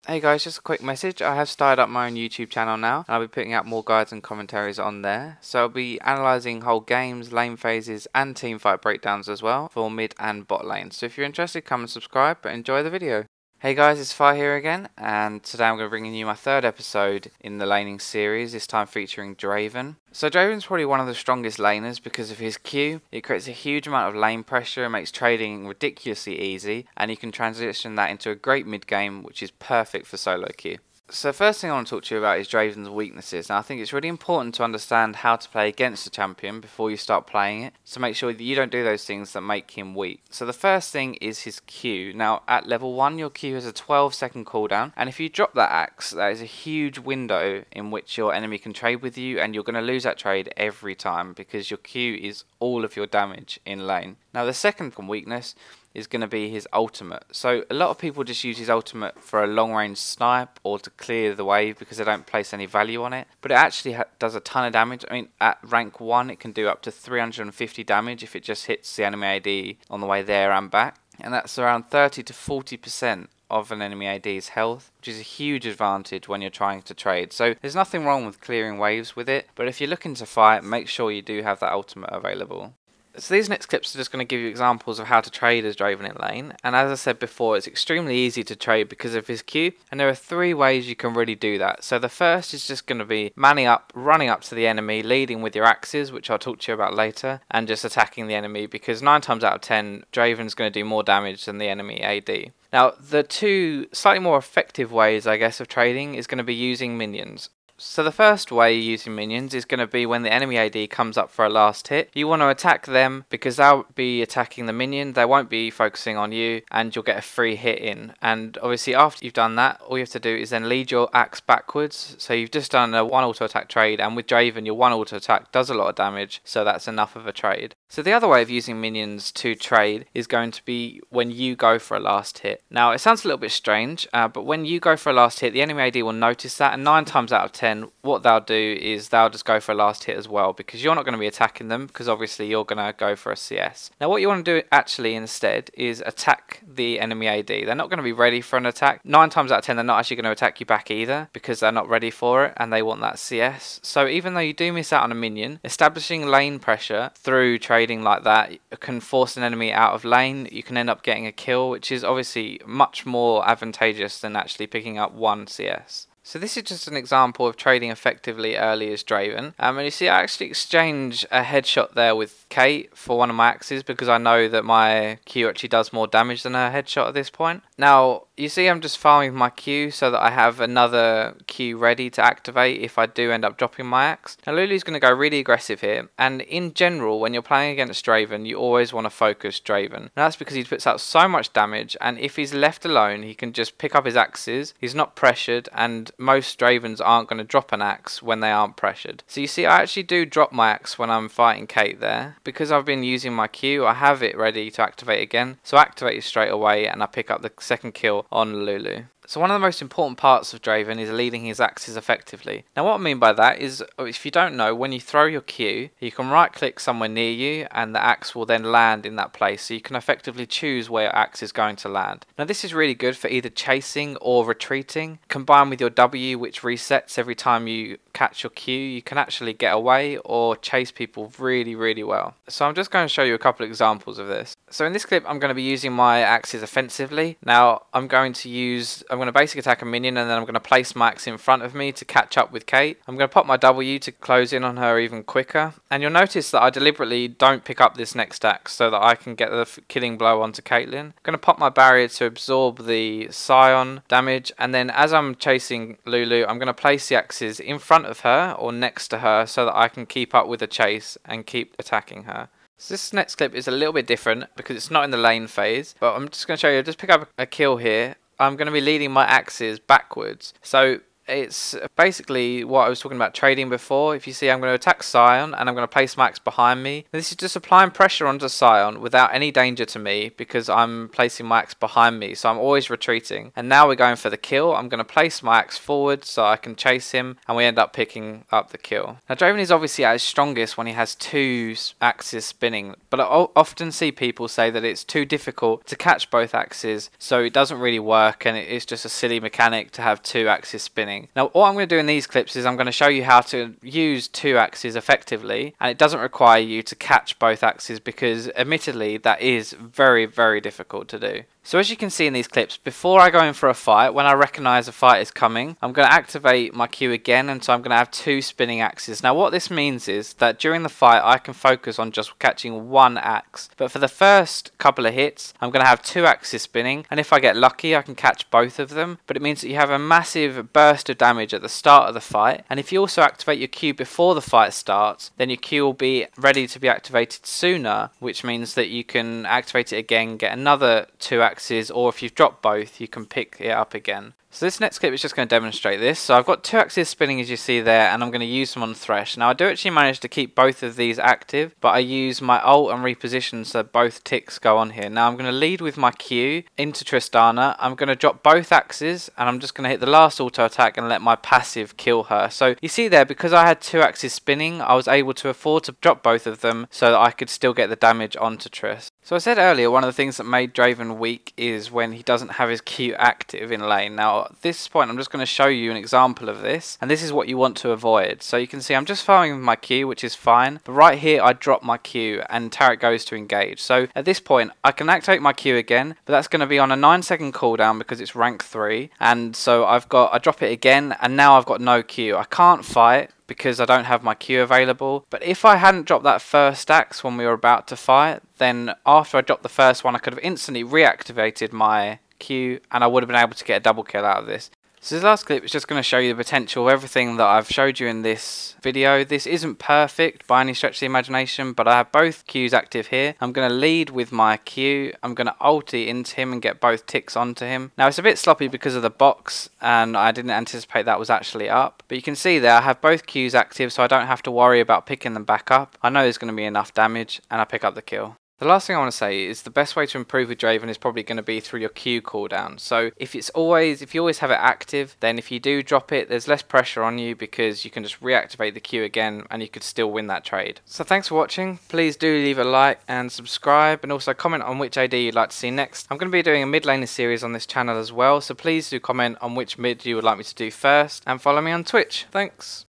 Hey guys, just a quick message. I have started up my own YouTube channel now, and I'll be putting out more guides and commentaries on there. So I'll be analysing whole games, lane phases, and teamfight breakdowns as well for mid and bot lanes. So if you're interested, come and subscribe, but enjoy the video. Hey guys, it's Fire here again, and today I'm going to bring you my third episode in the laning series, this time featuring Draven. So Draven's probably one of the strongest laners because of his Q. It creates a huge amount of lane pressure, makes trading ridiculously easy, and you can transition that into a great mid game which is perfect for solo queue. So first thing I want to talk to you about is Draven's weaknesses. Now I think it's really important to understand how to play against the champion before you start playing it, so make sure that you don't do those things that make him weak. So the first thing is his Q. Now at level 1 your Q has a 12-second cooldown, and if you drop that axe, that is a huge window in which your enemy can trade with you, and you're going to lose that trade every time because your Q is all of your damage in lane. Now the second weakness is going to be his ultimate. So a lot of people just use his ultimate for a long range snipe or to clear the wave because they don't place any value on it, but it actually does a ton of damage. I mean, at rank 1 it can do up to 350 damage if it just hits the enemy AD on the way there and back, and that's around 30 to 40% of an enemy AD's health, which is a huge advantage when you're trying to trade. So there's nothing wrong with clearing waves with it, but if you're looking to fight, make sure you do have that ultimate available. So these next clips are just going to give you examples of how to trade as Draven in lane, and as I said before, it's extremely easy to trade because of his Q, and there are 3 ways you can really do that. So the first is just going to be manning up, running up to the enemy, leading with your axes, which I'll talk to you about later, and just attacking the enemy, because 9 times out of 10 Draven's going to do more damage than the enemy AD. Now the 2 slightly more effective ways I guess of trading is going to be using minions. So the first way using minions is going to be when the enemy AD comes up for a last hit. You want to attack them because they'll be attacking the minion, they won't be focusing on you, and you'll get a free hit in. And obviously after you've done that, all you have to do is then lead your axe backwards. So you've just done a 1 auto attack trade, and with Draven your 1 auto attack does a lot of damage, so that's enough of a trade. So the other way of using minions to trade is going to be when you go for a last hit. Now it sounds a little bit strange, but when you go for a last hit, the enemy AD will notice that, and 9 times out of 10 what they'll do is they'll just go for a last hit as well, because you're not going to be attacking them, because obviously you're going to go for a CS. Now what you want to do actually instead is attack the enemy AD. They're not going to be ready for an attack. 9 times out of 10 they're not actually going to attack you back either, because they're not ready for it and they want that CS. So even though you do miss out on a minion, establishing lane pressure through trading like that can force an enemy out of lane. You can end up getting a kill, which is obviously much more advantageous than actually picking up 1 CS. So this is just an example of trading effectively early as Draven. And you see I actually exchange a headshot there with Kate for one of my axes because I know that my Q actually does more damage than her headshot at this point. Now you see I'm just farming my Q so that I have another Q ready to activate if I do end up dropping my axe. Now Lulu's going to go really aggressive here, and in general when you're playing against Draven you always want to focus Draven. Now that's because he puts out so much damage, and if he's left alone he can just pick up his axes, he's not pressured, and most Dravens aren't going to drop an axe when they aren't pressured. So you see I actually do drop my axe when I'm fighting Kate there. Because I've been using my Q, I have it ready to activate again. So I activate it straight away and I pick up the second kill on Lulu. So one of the most important parts of Draven is leading his axes effectively. Now what I mean by that is, if you don't know, when you throw your Q, you can right click somewhere near you and the axe will then land in that place, so you can effectively choose where your axe is going to land. Now this is really good for either chasing or retreating. Combined with your W, which resets every time you catch your Q, you can actually get away or chase people really well. So I'm just going to show you a couple of examples of this. So in this clip I'm going to be using my axes offensively. Now I'm going to basically attack a minion, and then I'm going to place my axe in front of me to catch up with Kate. I'm going to pop my W to close in on her even quicker, and you'll notice that I deliberately don't pick up this next axe so that I can get the killing blow onto Caitlyn. I'm going to pop my barrier to absorb the Scion damage, and then as I'm chasing Lulu I'm going to place the axes in front of her or next to her so that I can keep up with the chase and keep attacking her. So this next clip is a little bit different because it's not in the lane phase, but I'm just going to show you, just pick up a kill here. I'm going to be leading my axes backwards. So it's basically what I was talking about trading before. If you see, I'm going to attack Sion and I'm going to place my axe behind me. This is just applying pressure onto Sion without any danger to me because I'm placing my axe behind me, so I'm always retreating. And now we're going for the kill. I'm going to place my axe forward so I can chase him, and we end up picking up the kill. Now Draven is obviously at his strongest when he has two axes spinning, but I often see people say that it's too difficult to catch both axes, so it doesn't really work and it's just a silly mechanic to have two axes spinning. Now what I'm going to do in these clips is I'm going to show you how to use two axes effectively, and it doesn't require you to catch both axes because admittedly that is very, very difficult to do. So as you can see in these clips, before I go in for a fight, when I recognise a fight is coming, I'm going to activate my Q again, and so I'm going to have two spinning axes. Now what this means is that during the fight I can focus on just catching one axe, but for the first couple of hits I'm going to have two axes spinning, and if I get lucky I can catch both of them, but it means that you have a massive burst of damage at the start of the fight, and if you also activate your Q before the fight starts, then your Q will be ready to be activated sooner, which means that you can activate it again, get another two axes, or if you've dropped both you can pick it up again. So this next clip is just going to demonstrate this. So I've got two axes spinning as you see there, and I'm going to use them on Thresh. Now I do actually manage to keep both of these active, but I use my ult and reposition so both ticks go on here. Now I'm going to lead with my Q into Tristana. I'm going to drop both axes and I'm just going to hit the last auto attack and let my passive kill her. So you see there, because I had two axes spinning, I was able to afford to drop both of them so that I could still get the damage onto Triss. So I said earlier, one of the things that made Draven weak is when he doesn't have his Q active in lane. Now at this point I'm just going to show you an example of this, and this is what you want to avoid. So you can see I'm just farming with my Q, which is fine, but right here I drop my Q and Taric goes to engage. So at this point I can activate my Q again, but that's going to be on a 9-second cooldown because it's rank 3, and so I drop it again, and now I've got no Q. I can't fight because I don't have my Q available. But if I hadn't dropped that first axe when we were about to fight, then after I dropped the first one I could have instantly reactivated my Q and I would have been able to get a double kill out of this. So this last clip is just going to show you the potential of everything that I've showed you in this video. This isn't perfect by any stretch of the imagination, but I have both Qs active here. I'm going to lead with my Q. I'm going to ulti into him and get both ticks onto him. Now it's a bit sloppy because of the box and I didn't anticipate that was actually up. But you can see there I have both Qs active, so I don't have to worry about picking them back up. I know there's going to be enough damage and I pick up the kill. The last thing I want to say is the best way to improve with Draven is probably going to be through your Q cooldown. So if you always have it active, then if you do drop it, there's less pressure on you because you can just reactivate the Q again and you could still win that trade. So thanks for watching. Please do leave a like and subscribe, and also comment on which AD you'd like to see next. I'm going to be doing a mid laner series on this channel as well, so please do comment on which mid you would like me to do first, and follow me on Twitch. Thanks.